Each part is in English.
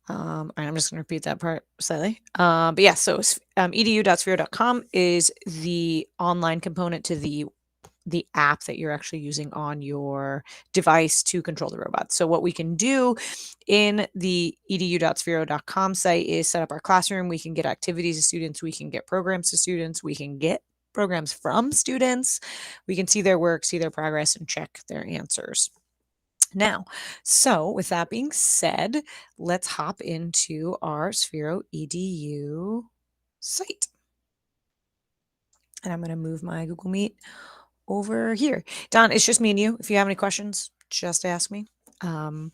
I'm just going to repeat that part slightly. But yeah, so edu.sphero.com is the online component to the app that you're actually using on your device to control the robots. So what we can do in the edu.sphero.com site is set up our classroom. We can get activities to students. We can get programs to students. We can get programs from students. We can see their work, see their progress, and check their answers. Now, so with that being said, let's hop into our Sphero Edu site. And I'm going to move my Google Meet over here. Don, it's just me and you. If you have any questions, just ask me. All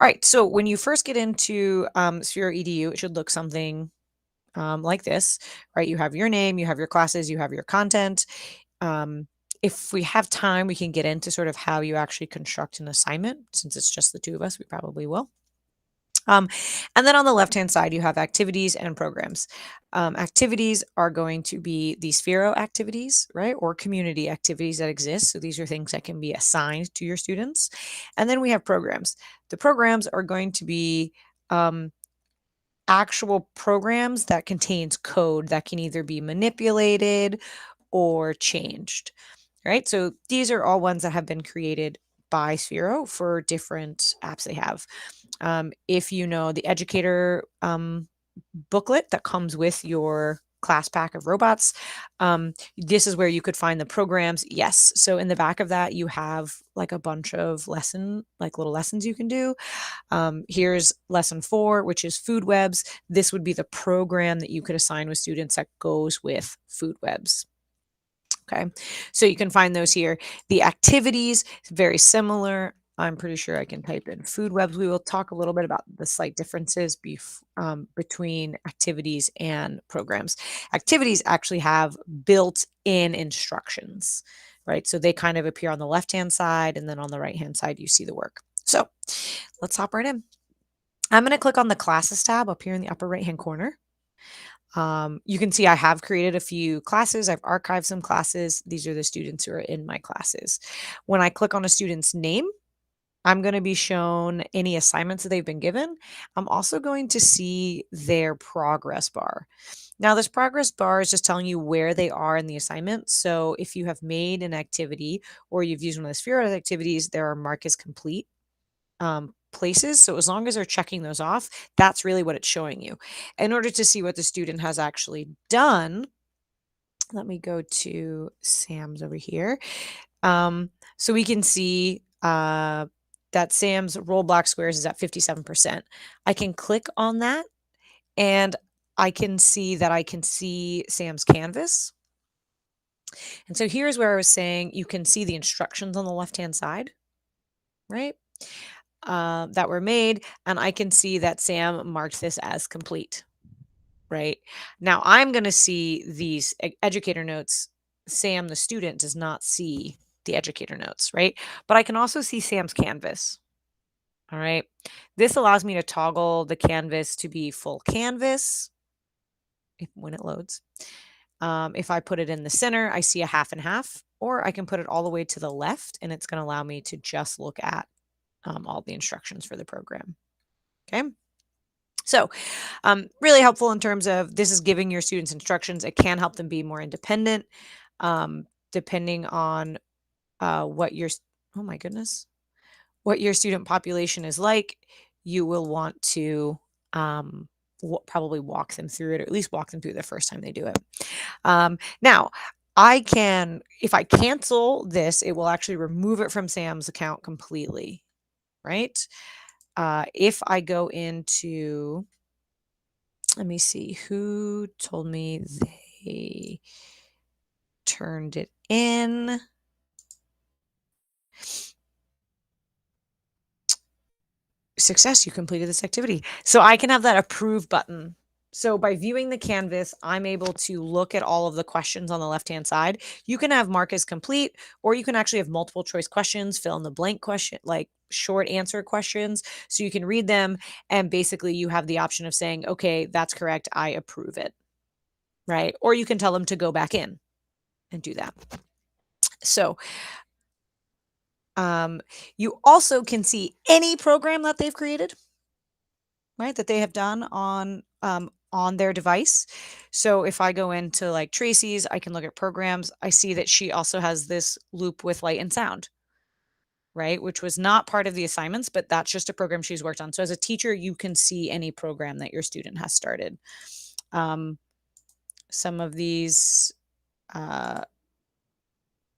right. So when you first get into Sphero Edu, it should look something like this, right? You have your name, you have your classes, you have your content. If we have time, we can get into sort of how you actually construct an assignment. Since it's just the two of us, we probably will. And then on the left-hand side, you have activities and programs. Activities are going to be the Sphero activities, right? Or community activities that exist. So these are things that can be assigned to your students. And then we have programs. The programs are going to be actual programs that contains code that can either be manipulated or changed, right? So these are all ones that have been created by Sphero for different apps they have. If you know the educator booklet that comes with your class pack of robots, this is where you could find the programs. Yes. So in the back of that, you have like a bunch of little lessons you can do. Here's lesson 4, which is food webs. This would be the program that you could assign with students that goes with food webs. Okay, so you can find those here. The activities, very similar. I'm pretty sure I can type in food webs. We will talk a little bit about the slight differences between activities and programs. Activities actually have built-in instructions, right? So they kind of appear on the left-hand side, and then on the right-hand side, you see the work. So let's hop right in. I'm going to click on the classes tab up here in the upper right-hand corner. You can see I have created a few classes. I've archived some classes. These are the students who are in my classes. When I click on a student's name, I'm going to be shown any assignments that they've been given. I'm also going to see their progress bar. Now, this progress bar is just telling you where they are in the assignment. So if you have made an activity or you've used one of the Sphero activities, there are mark as complete places. So as long as they're checking those off, that's really what it's showing you. In order to see what the student has actually done, let me go to Sam's over here. So we can see that Sam's roll block squares is at 57%. I can click on that and I can see that I can see Sam's canvas. And so here's where I was saying you can see the instructions on the left-hand side, right? That were made, and I can see that Sam marked this as complete, right? Now I'm going to see these educator notes. Sam, the student, does not see the educator notes, right? But I can also see Sam's canvas. All right. This allows me to toggle the canvas to be full canvas when it loads. If I put it in the center, I see a half and half, or I can put it all the way to the left, and it's going to allow me to just look at all the instructions for the program. Okay. So really helpful in terms of this is giving your students instructions. It can help them be more independent depending on what your, oh my goodness, what your student population is like. You will want to probably walk them through it, or at least walk them through the first time they do it. Now, if I cancel this, it will actually remove it from Sam's account completely, right? If I go into, let me see, who told me they turned it in? Success, you completed this activity. So I can have that approve button. So by viewing the canvas, I'm able to look at all of the questions on the left-hand side. You can have mark as complete, or you can actually have multiple choice questions, fill in the blank question, like short answer questions. So you can read them, and basically you have the option of saying, okay, that's correct, I approve it, right? Or you can tell them to go back in and do that. So you also can see any program that they've created. right, that they have done on their device. So if I go into like Tracy's, I can look at programs. I see that she also has this loop with light and sound, right? Which was not part of the assignments, but that's just a program she's worked on. So as a teacher, you can see any program that your student has started. Um, some of these uh,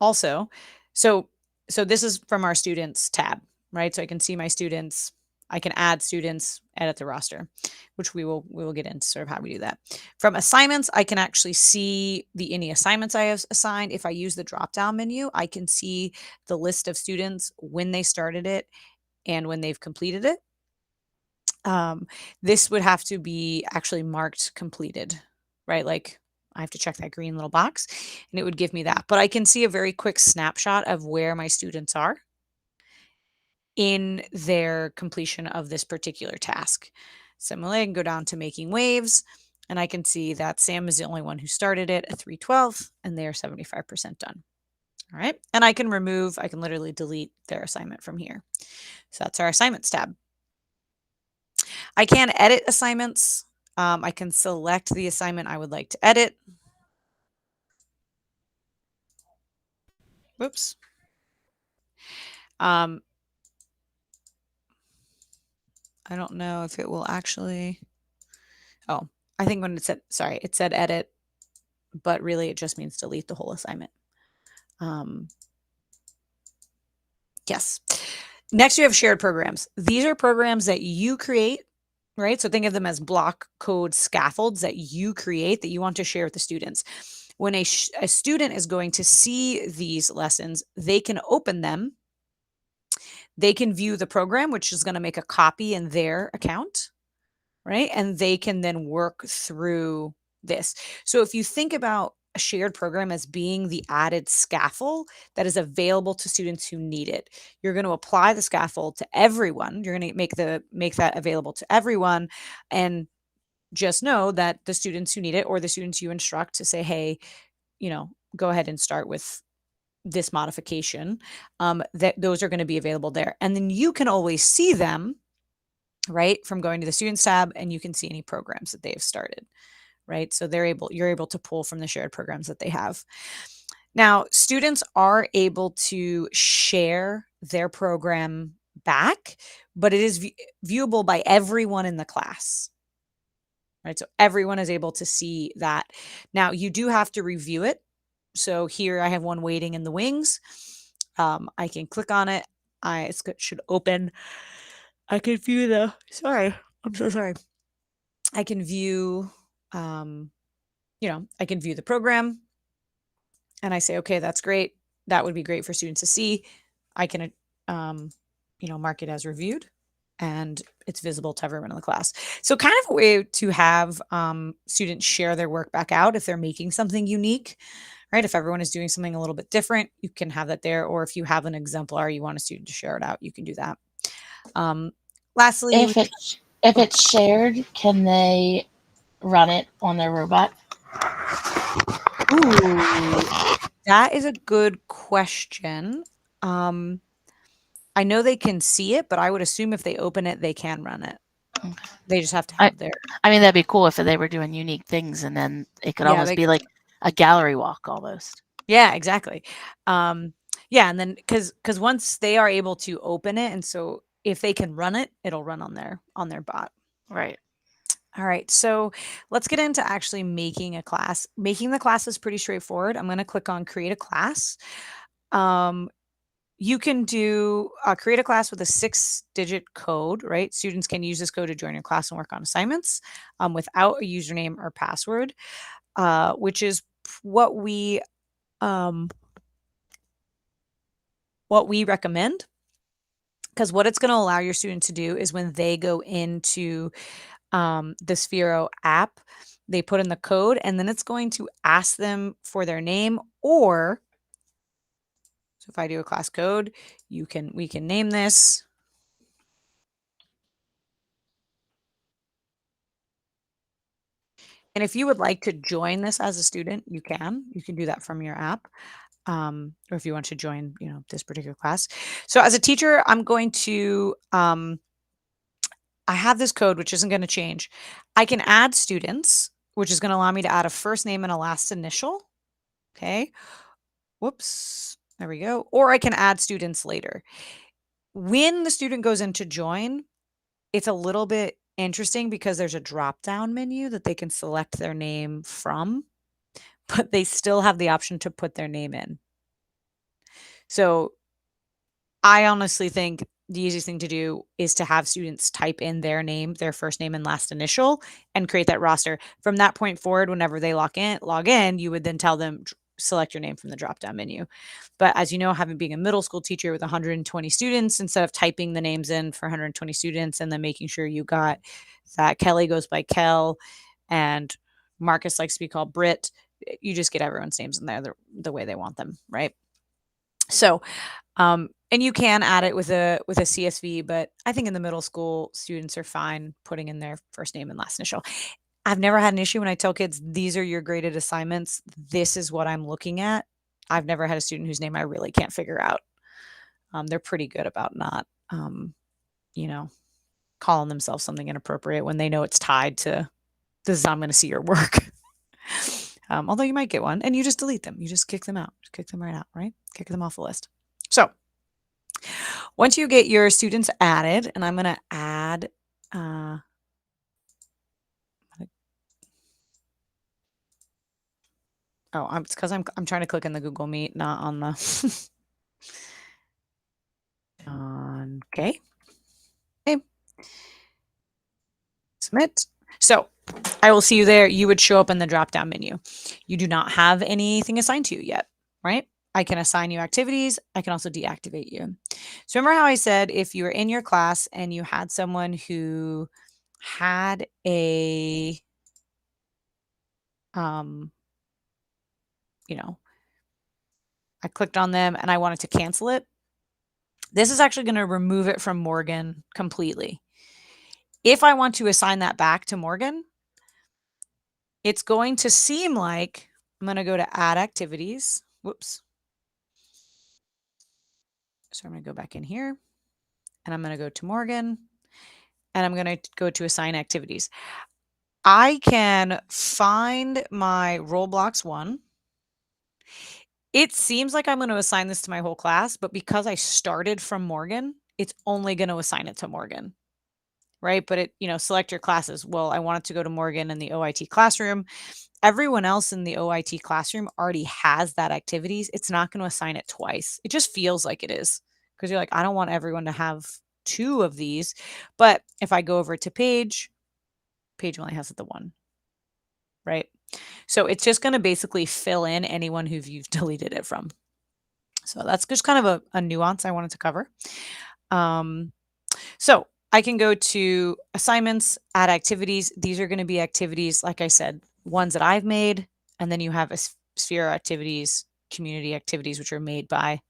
also, so this is from our students tab, right? So I can see my students, I can add students, edit the roster, which we will get into sort of how we do that. From assignments, I can actually see any assignments I have assigned. If I use the drop down menu, I can see the list of students, when they started it and when they've completed it. This would have to be actually marked completed, right? Like I have to check that green little box and it would give me that. But I can see a very quick snapshot of where my students are in their completion of this particular task. Similarly, I can go down to making waves and I can see that Sam is the only one who started it at 312 and they are 75% done. All right. And I can literally delete their assignment from here. So that's our assignments tab. I can edit assignments. I can select the assignment I would like to edit. Whoops. I don't know if it will actually. Oh, I think when it said edit, but really it just means delete the whole assignment. Yes. Next, you have shared programs. These are programs that you create, right? So think of them as block code scaffolds that you create that you want to share with the students. When a student is going to see these lessons, they can open them. They can view the program, which is going to make a copy in their account, right? And they can then work through this. So if you think about a shared program as being the added scaffold that is available to students who need it, you're going to apply the scaffold to everyone. You're going to make that available to everyone, and just know that the students who need it, or the students you instruct to say, hey, go ahead and start with this modification, that those are going to be available there. And then you can always see them, right, from going to the students tab, and you can see any programs that they've started, right? So you're able to pull from the shared programs that they have. Now, students are able to share their program back, but it is viewable by everyone in the class, right? So everyone is able to see that. Now, you do have to review it. So here I have one waiting in the wings. I can click on it. It should open. I can view sorry, I'm so sorry. I can view, I can view the program and I say, okay, that's great. That would be great for students to see. I can, mark it as reviewed and it's visible to everyone in the class. So kind of a way to have students share their work back out if they're making something unique, right? If everyone is doing something a little bit different, you can have that there. Or if you have an exemplar, you want a student to share it out, you can do that. Lastly, If it's shared, can they run it on their robot? ooh, that is a good question. Um, I know they can see it, but I would assume if they open it, they can run it. They just have to I have their I mean, that'd be cool if they were doing unique things, and then it could yeah, almost they be like a gallery walk almost. yeah, exactly. Yeah, and then because once they are able to open it, and so if they can run it, it'll run on their bot. Right. All right, so let's get into actually making a class. Making the class is pretty straightforward. I'm going to click on create a class. Um, you can do create a class with a 6-digit code, right? Students can use this code to join your class and work on assignments without a username or password, which is what we um, recommend. Because what it's going to allow your student to do is when they go into the Sphero app, they put in the code, and then it's going to ask them for their name, or so if I do a class code, we can name this. And if you would like to join this as a student, you can. You can do that from your app. Or if you want to join, this particular class. So as a teacher, I'm going to I have this code, which isn't gonna change. I can add students, which is gonna allow me to add a first name and a last initial, okay? Whoops, there we go. Or I can add students later. When the student goes in to join, it's a little bit interesting because there's a drop-down menu that they can select their name from, but they still have the option to put their name in. So I honestly think the easiest thing to do is to have students type in their name, their first name and last initial, and create that roster. From that point forward, whenever they log in, you would then tell them select your name from the drop down menu. But as you know, having being a middle school teacher with 120 students, instead of typing the names in for 120 students and then making sure you got that Kelly goes by Kel and Marcus likes to be called Britt, you just get everyone's names in there the way they want them, right? So and you can add it with a CSV, but I think in the middle school, students are fine putting in their first name and last initial. I've never had an issue when I tell kids, "These are your graded assignments. This is what I'm looking at." I've never had a student whose name I really can't figure out. They're pretty good about not, you know, calling themselves something inappropriate when they know it's tied to, "This is how I'm gonna see your work." Although you might get one, and you just delete them. You just kick them out. Just kick them right out, right? Kick them off the list. So once you get your students added, and I'm going to add, uh, it's because I'm trying to click in the Google Meet, not on the. Okay. Okay. Submit. So I will see you there. You would show up in the drop down menu. You do not have anything assigned to you yet, right? I can assign you activities. I can also deactivate you. So remember how I said if you were in your class and you had someone who had a, um, you know, I clicked on them and I wanted to cancel it. This is actually going to remove it from Morgan completely. If I want to assign that back to Morgan, it's going to seem like I'm going to go to add activities. Whoops. So I'm going to go back in here and I'm going to go to Morgan and I'm going to go to assign activities. I can find my Roblox one. It seems like I'm going to assign this to my whole class, but because I started from Morgan, it's only going to assign it to Morgan. Right? But select your classes. Well, I want it to go to Morgan in the OIT classroom. Everyone else in the OIT classroom already has that activities. It's not going to assign it twice. It just feels like it is because you're like, I don't want everyone to have two of these. But if I go over to Paige only has the one, right? So it's just going to basically fill in anyone who you've deleted it from. So that's just kind of a nuance I wanted to cover. So I can go to assignments, add activities. These are going to be activities, like I said, ones that I've made. And then you have a Sphero activities, community activities, which are made by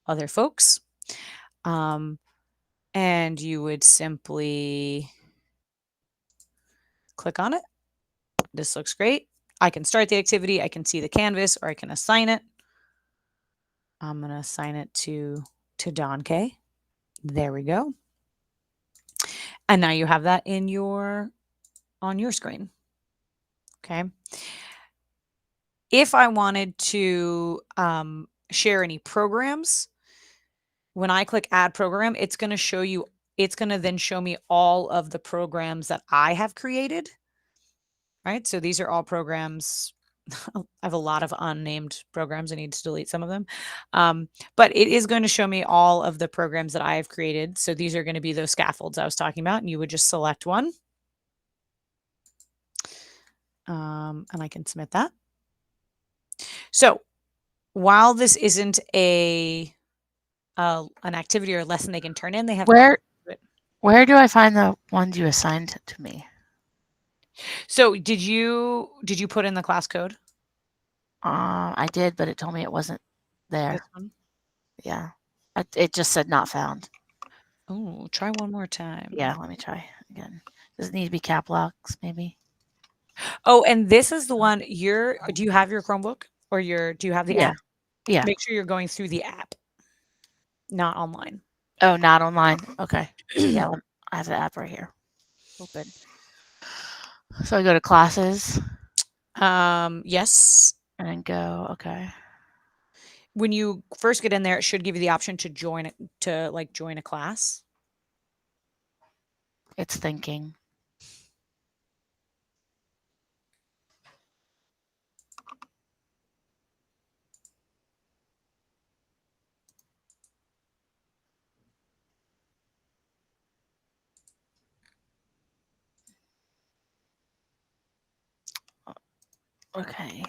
other folks. And you would simply click on it. This looks great. I can start the activity. I can see the canvas or I can assign it. I'm going to assign it to Don K. There we go. And now you have that on your screen. Okay. If I wanted to share any programs, when I click add program, it's going to then show me all of the programs that I have created. Right. So these are all programs. I have a lot of unnamed programs. I need to delete some of them. But it is going to show me all of the programs that I have created. So these are going to be those scaffolds I was talking about. And you would just select one. And I can submit that. So while this isn't an activity or a lesson they can turn in, they have where do I find the ones you assigned to me? So did you put in the class code? I did, but it told me it wasn't there. This one? Yeah. It just said not found. Oh, try one more time. Yeah, let me try again. Does it need to be cap locks, maybe? Oh, and this is the one do you have your Chromebook or do you have the app? Yeah. Make sure you're going through the app, not online. Oh, not online. Okay. Yeah, I have the app right here. Open. So I go to classes Yes. and then go, okay. When you first get in there, it should give you the option to join it to, like, join a class. It's thinking. Okay.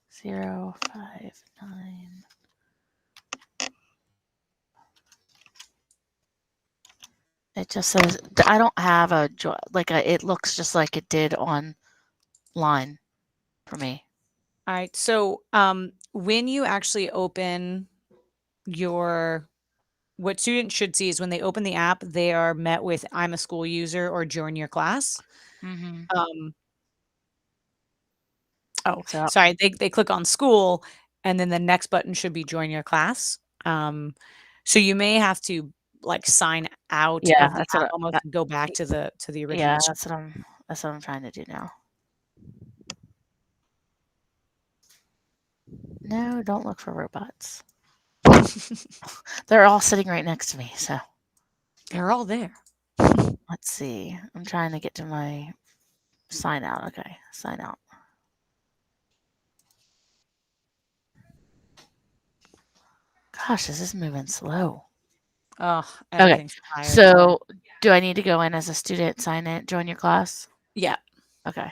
059. It just says I don't have it looks just like it did online for me. Alright, so, when you actually open your what students should see is when they open the app, they are met with "I'm a school user" or "Join your class." Mhm. Um Oh, So, sorry, they click on "School," and then the next button should be "Join your class." So you may have to, like, sign out yeah, of the that's app what almost and go back to the yeah, original that's what I'm trying to do now. No, don't look for robots. They're all sitting right next to me, so They're all there. let's see. I'm trying to get to my sign out. Okay, sign out. Gosh, this is moving slow. Ugh, Okay, everything's tired. so do I need to go in as a student, sign in, join your class? Yeah. Okay,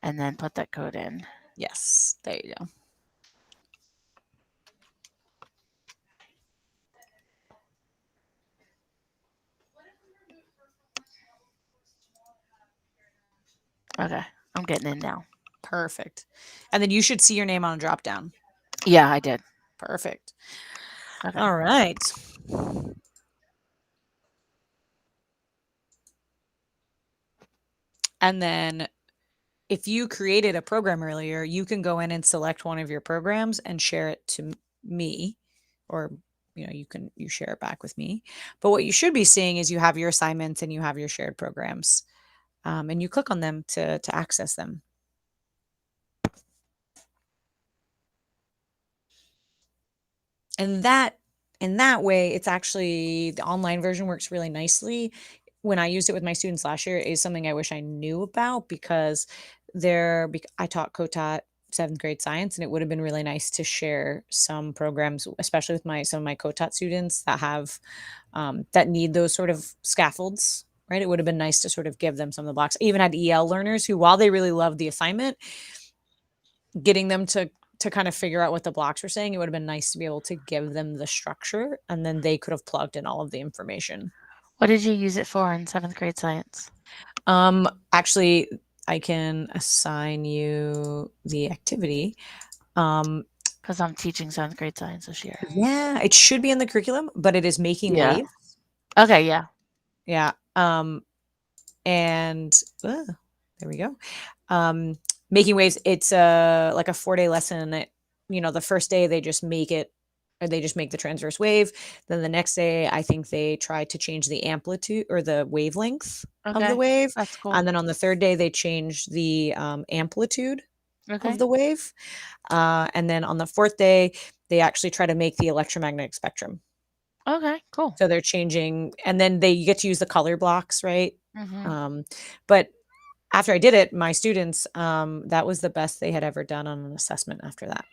and then put that code in. Yes, there you go. Okay, I'm getting in now. Perfect. And then you should see your name on a drop down. Yeah, I did. Perfect. Okay. Alright. And then if you created a program earlier, you can go in and select one of your programs and share it to me, or you share it back with me. But what you should be seeing is you have your assignments and you have your shared programs, and you click on them to access them. And that in that way, it's actually the online version works really nicely. When I used it with my students last year, is something I wish I knew about because I taught co-taught 7th grade science, and it would have been really nice to share some programs, especially with my some of my co-taught students that have that need those sort of scaffolds. Right. It would have been nice to sort of give them some of the blocks. I even had EL learners who, while they really loved the assignment, getting them to kind of figure out what the blocks were saying, it would have been nice to be able to give them the structure, and then they could have plugged in all of the information. What did you use it for in 7th grade science? Actually, I can assign you the activity. Um, Because I'm teaching 7th grade science this year. yeah, it should be in the curriculum, but it is making Yeah. waves. Okay, yeah. Yeah. And there we go. Um, Making waves. It's like a 4-day lesson. The first day they just make it, or they just make the transverse wave. Then the next day, I think they try to change the amplitude or the wavelength of the Okay, wave, that's cool. and then on the third day they change the amplitude of Okay. the wave, and then on the fourth day they actually try to make the electromagnetic spectrum. Okay, cool. So they're changing, and then they get to use the color blocks, right? Mhm. Um, but after I did it, my students, that was the best they had ever done on an assessment after that.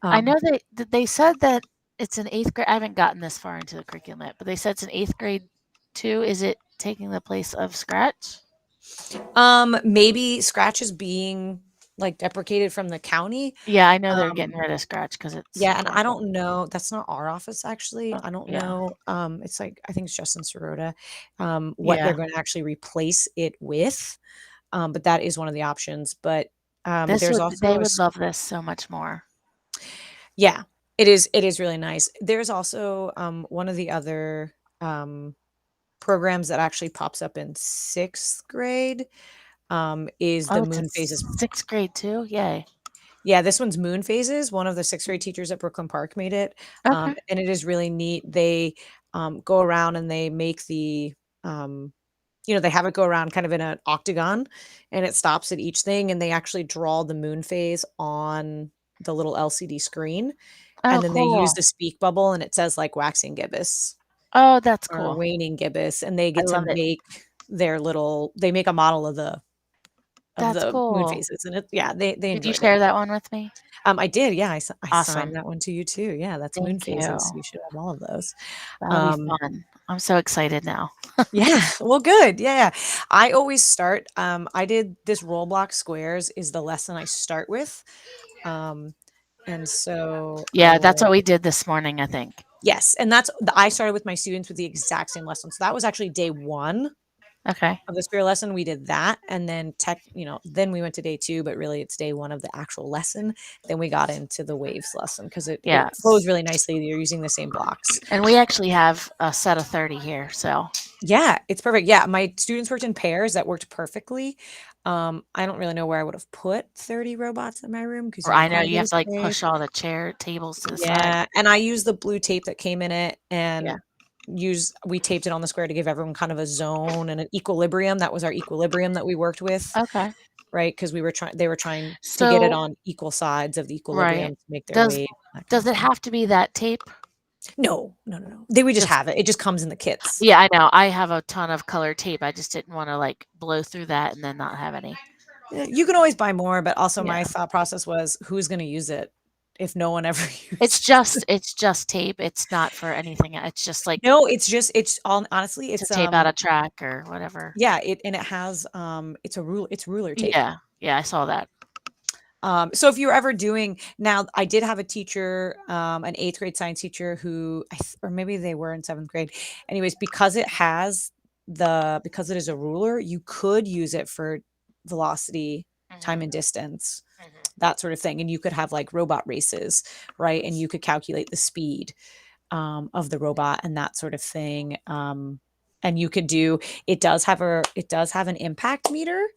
I Um, know they said that it's an 8th grade. I haven't gotten this far into the curriculum yet, but they said it's an 8th grade too. Is it taking the place of Scratch? Maybe Scratch is being, like, deprecated from the county. Yeah, I know they're getting Um, rid of Scratch because it's yeah, and I horrible. don't know, that's not our office, actually. I don't Yeah. know, it's like, I think it's Justin Sirota, what they're Yeah. gonna actually replace it with, but that is one of the options. But, This there's would they also a would love this so much more. yeah, it is really nice. There's also, one of the other, programs that actually pops up in 6th grade, is the Oh, it's a moon phases. 6th grade too? Yay. Yeah, this one's moon phases. One of the 6th grade teachers at Brooklyn Park made it, Okay. and it is really neat. They, go around and they make the, um they have it go around kind of in an octagon, and it stops at each thing, and they actually draw the moon phase on the little LCD screen, Oh, and then they use cool. the speak bubble, and it says, like, waxing gibbous Oh, that's or cool. waning gibbous, and they I get to love it. make they make a model of That's the moon cool. phases, and they Did you enjoyed it. share that one with me? I did, yeah, I signed Awesome. that one to you too, yeah, that's moon Thank phases, you. you should have all of those. That'll be Um, fun. I'm so excited now. yeah, well, good, yeah. I always start, I did this roll block squares is the lesson I start with, um, and so I Yeah, that's will what we did this morning, I think. yes, and I started with my students with the exact same lesson, so that was actually day 1 Okay. of the spirit lesson, we did that, and then then we went to day 2, but really it's day 1 of the actual lesson. Then we got into the waves lesson because it flows Yes. really nicely. You're using the same blocks. And we actually have a set of 30 here, so Yeah, it's perfect. Yeah, my students worked in pairs. That worked perfectly. I don't really know where I would have put 30 robots in my room because or you have I know quite a you bit have of to, like, space. push all the tables to the side. Yeah, and I used the blue tape that came in it Yeah. and we taped it on the square to give everyone kind of a zone and an equilibrium. That was our equilibrium that we worked with. Okay. Right, because they were trying to get it So on equal sides of the right. equilibrium to make their Does wave, that kind does of it thing. have to be that tape? No, no, no, no. They would just Just have it. It just comes in the kits. yeah, I know. I have a ton of colored tape. I just didn't wanna, like, blow through that and then not have any. You can always buy more, but also Yeah. my thought process was, who's gonna use it if no one ever uses it? It's just tape. It's not for anything. It's just, like, No, it's all honestly, to tape out a track or whatever. yeah, it has, it's ruler tape. Yeah. Yeah, I saw that. So if you're ever doing now, I did have a teacher, an 8th grade science teacher who, or maybe they were in 7th grade. Anyways, because it is a ruler, you could use it for velocity, time Mhm. and distance, Mhm. that sort of thing. And you could have like robot races, right? And you could calculate the speed of the robot and that sort of thing. And you could do it does have an impact meter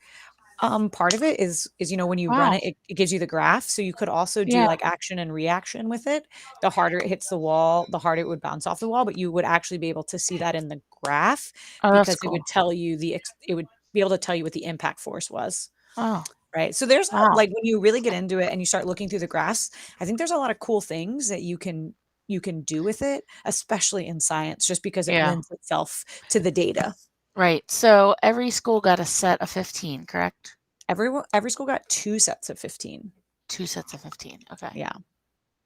part of it is, when you run Wow. it, it gives you the graph. So you could also do Yeah. like action and reaction with it. The harder it hits the wall, the harder it would bounce off the wall, but you would actually be able to see that in the graph Oh, that's because it cool. would tell you it would be able to tell you what the impact force was. Oh, Right. So there's wow. like when you really get into it and you start looking through the graphs, I think there's a lot of cool things that you can do with it, especially in science, just because it Yeah. lends itself to the data. Right. So every school got a set of 15, correct? Every school got 2 sets of 15. 2 sets of 15. Okay. Yeah.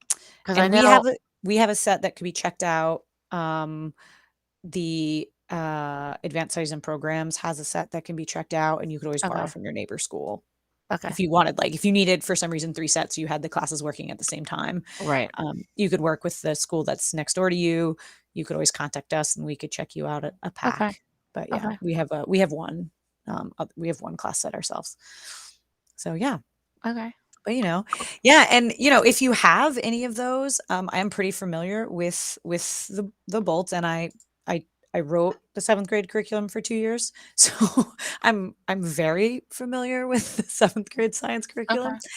Because I And know we have a set that could be checked out. The, Advanced Studies and Programs has a set that can be checked out, and you could always borrow okay. from your neighbor's school Okay. if you wanted, like, if you needed, for some reason, 3 sets, you had the classes working at the same time. Right. You could work with the school that's next door to you. You could always contact us, and we could check you out a Okay. pack. But, yeah, Okay. we have one class set ourselves. So, yeah. Okay. But, yeah, and, if you have any of those, I am pretty familiar with the bolts, and I I wrote the 7th grade curriculum for 2 years, so I'm very familiar with the 7th grade science curriculum. Okay.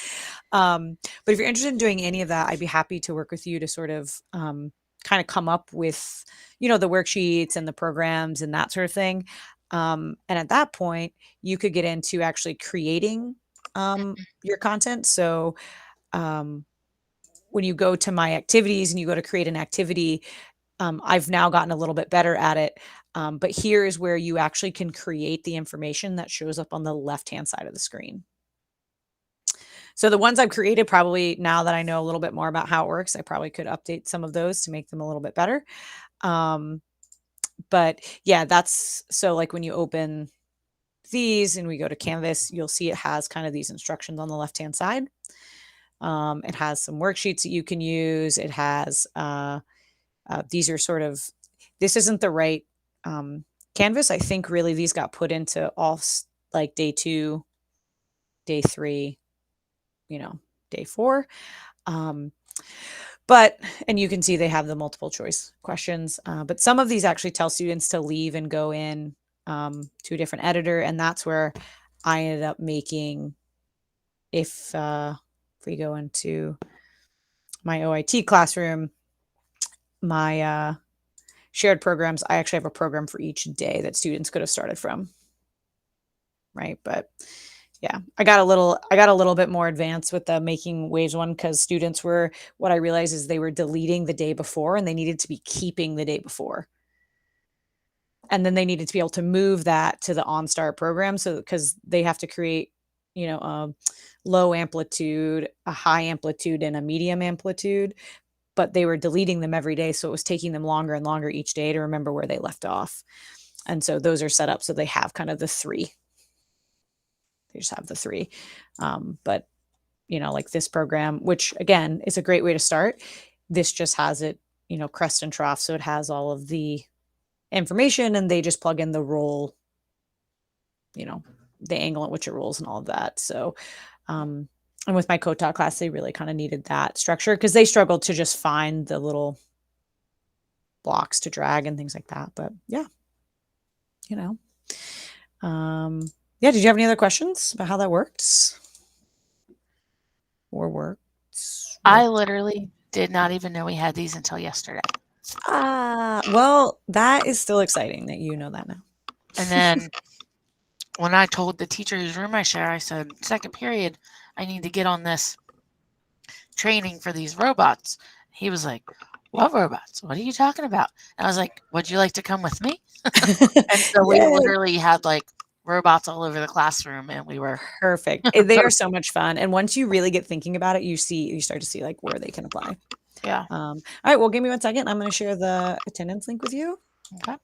But if you're interested in doing any of that, I'd be happy to work with you to sort of, kinda come up with, the worksheets and the programs and that sort of thing. And at that point, you could get into actually creating your content. So, um, when you go to my activities and you go to create an activity, I've now gotten a little bit better at it. But here is where you actually can create the information that shows up on the left hand side of the screen. So the ones I've created, probably now that I know a little bit more about how it works, I probably could update some of those to make them a little bit better. Um, but yeah, that's so like when you open these and we go to Canvas, you'll see it has kind of these instructions on the left hand side. It has some worksheets that you can use. It has these are sort of this isn't the right canvas. I think really these got put into like day 2, day 3, you know, day 4. Um, but and you can see they have the multiple choice questions. But some of these actually tell students to leave and go in to a different editor, and that's where I ended up making if we go into my OIT classroom, my shared programs, I actually have a program for each day that students could have started from. Right. But yeah, I got a little bit more advanced with the making waves one because students were what I realized is they were deleting the day before and they needed to be keeping the day before. And then they needed to be able to move that to the OnStar program. So because they have to create, a low amplitude, a high amplitude, and a medium amplitude, but they were deleting them every day. So it was taking them longer and longer each day to remember where they left off. And so those are set up so they have kind of the three. They just have the three. But like this program, which again is a great way to start. This just has it, crest and trough. So it has all of the information and they just plug in the roll, you know, the angle at which it rolls and all of that. So, and with my Kotak class, they really kind of needed that structure because they struggled to just find the little blocks to drag and things like that. But yeah, you know, yeah. Did you have any other questions about how that works or works? I literally did not even know we had these until yesterday. Well, that is still exciting that you know that now. And then when I told the teacher whose room I share, I said, second period, I need to get on this training for these robots. He was like, what robots? What are you talking about? And I was like, would you like to come with me? And so we Yay. literally had like robots all over the classroom and we were Perfect. They are so much fun. And once you really get thinking about it, you start to see like where they can apply. Yeah. All right. Well, give me 1 second. I'm going to share the attendance link with you. Okay.